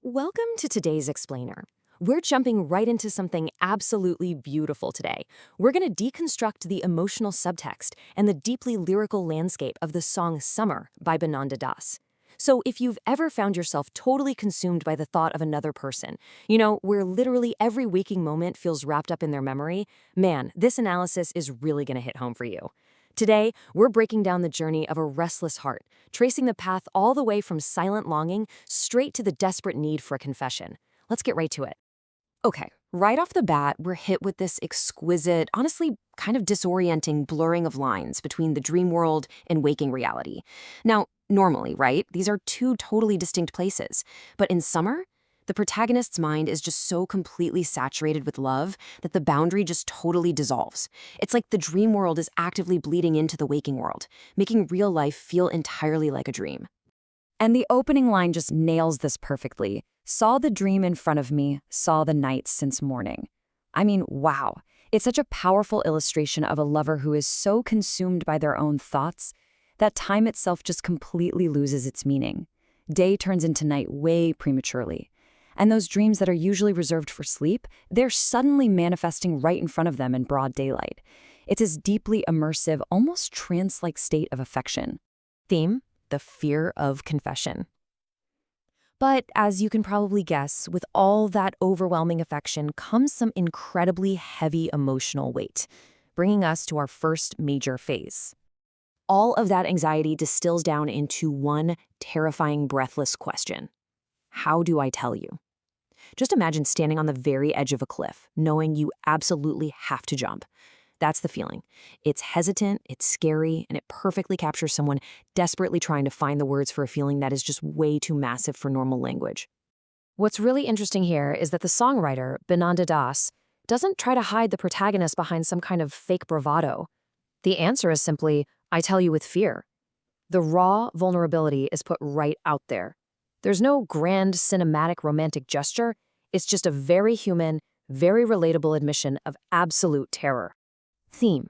Welcome to today's Explainer. We're jumping right into something absolutely beautiful today. We're going to deconstruct the emotional subtext and the deeply lyrical landscape of the song Summer by Bananda Das. So if you've ever found yourself totally consumed by the thought of another person, where literally every waking moment feels wrapped up in their memory, man, this analysis is really going to hit home for you. Today, we're breaking down the journey of a restless heart, tracing the path all the way from silent longing straight to the desperate need for a confession. Let's get right to it. Okay, right off the bat, we're hit with this exquisite, honestly kind of disorienting blurring of lines between the dream world and waking reality. Now, normally, right, these are two totally distinct places. But in Summer, the protagonist's mind is just so completely saturated with love that the boundary just totally dissolves. It's like the dream world is actively bleeding into the waking world, making real life feel entirely like a dream. And the opening line just nails this perfectly. Saw the dream in front of me, saw the night since morning. I mean, wow. It's such a powerful illustration of a lover who is so consumed by their own thoughts that time itself just completely loses its meaning. Day turns into night way prematurely. And those dreams that are usually reserved for sleep, they're suddenly manifesting right in front of them in broad daylight. It's this deeply immersive, almost trance-like state of affection. Theme: the fear of confession. But as you can probably guess, with all that overwhelming affection comes some incredibly heavy emotional weight, bringing us to our first major phase. All of that anxiety distills down into one terrifying, breathless question. How do I tell you? Just imagine standing on the very edge of a cliff, knowing you absolutely have to jump. That's the feeling. It's hesitant, it's scary, and it perfectly captures someone desperately trying to find the words for a feeling that is just way too massive for normal language. What's really interesting here is that the songwriter, Bananda Das, doesn't try to hide the protagonist behind some kind of fake bravado. The answer is simply, I tell you with fear. The raw vulnerability is put right out there. There's no grand cinematic romantic gesture. It's just a very human, very relatable admission of absolute terror. Theme: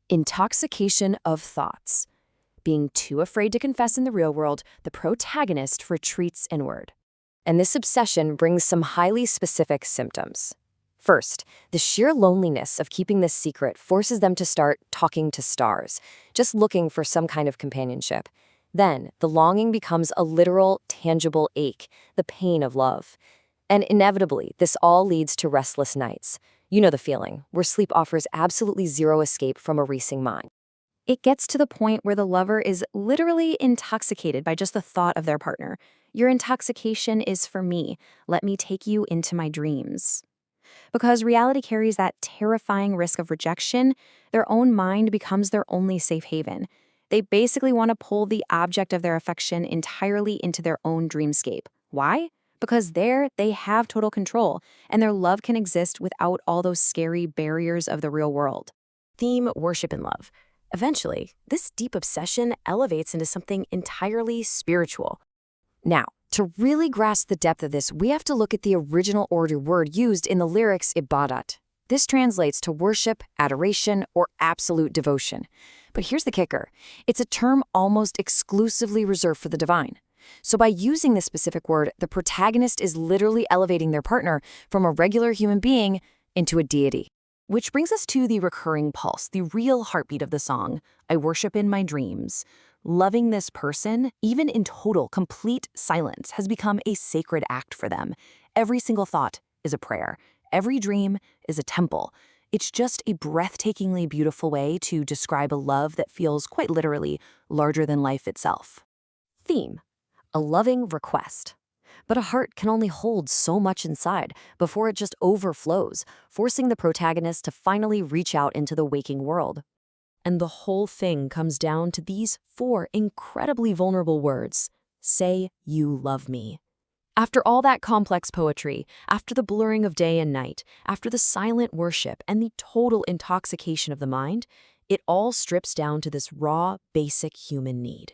intoxication of thoughts. Being too afraid to confess in the real world, the protagonist retreats inward. And this obsession brings some highly specific symptoms. First, the sheer loneliness of keeping this secret forces them to start talking to stars, just looking for some kind of companionship. Then, the longing becomes a literal, tangible ache, the pain of love. And inevitably, this all leads to restless nights. You know the feeling, where sleep offers absolutely zero escape from a racing mind. It gets to the point where the lover is literally intoxicated by just the thought of their partner. Your intoxication is for me. Let me take you into my dreams. Because reality carries that terrifying risk of rejection, their own mind becomes their only safe haven. They basically want to pull the object of their affection entirely into their own dreamscape. Why? Because there, they have total control, and their love can exist without all those scary barriers of the real world. Theme: worship and love. Eventually, this deep obsession elevates into something entirely spiritual. Now, to really grasp the depth of this, we have to look at the original Urdu word used in the lyrics ibadat. This translates to worship, adoration, or absolute devotion. But here's the kicker. It's a term almost exclusively reserved for the divine. So by using this specific word, the protagonist is literally elevating their partner from a regular human being into a deity. Which brings us to the recurring pulse, the real heartbeat of the song, I worship in my dreams. Loving this person, even in total, complete silence, has become a sacred act for them. Every single thought is a prayer. Every dream is a temple. It's just a breathtakingly beautiful way to describe a love that feels quite literally larger than life itself. Theme: a loving request. But a heart can only hold so much inside before it just overflows, forcing the protagonist to finally reach out into the waking world. And the whole thing comes down to these 4 incredibly vulnerable words: say you love me. After all that complex poetry, after the blurring of day and night, after the silent worship and the total intoxication of the mind, it all strips down to this raw, basic human need.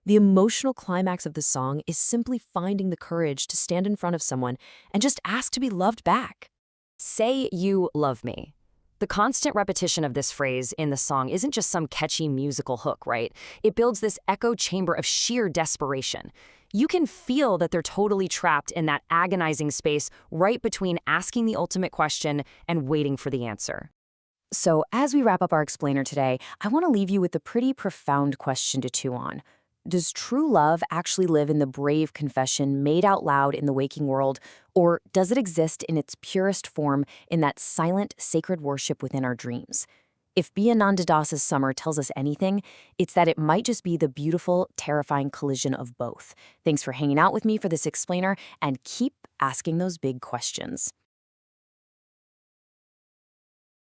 The emotional climax of the song is simply finding the courage to stand in front of someone and just ask to be loved back. Say you love me. The constant repetition of this phrase in the song isn't just some catchy musical hook, right? It builds this echo chamber of sheer desperation. You can feel that they're totally trapped in that agonizing space right between asking the ultimate question and waiting for the answer. So, as we wrap up our explainer today, I want to leave you with a pretty profound question to chew on. Does true love actually live in the brave confession made out loud in the waking world, or does it exist in its purest form in that silent, sacred worship within our dreams? If Biananda Das's Summer tells us anything, it's that it might just be the beautiful, terrifying collision of both. Thanks for hanging out with me for this explainer, and keep asking those big questions.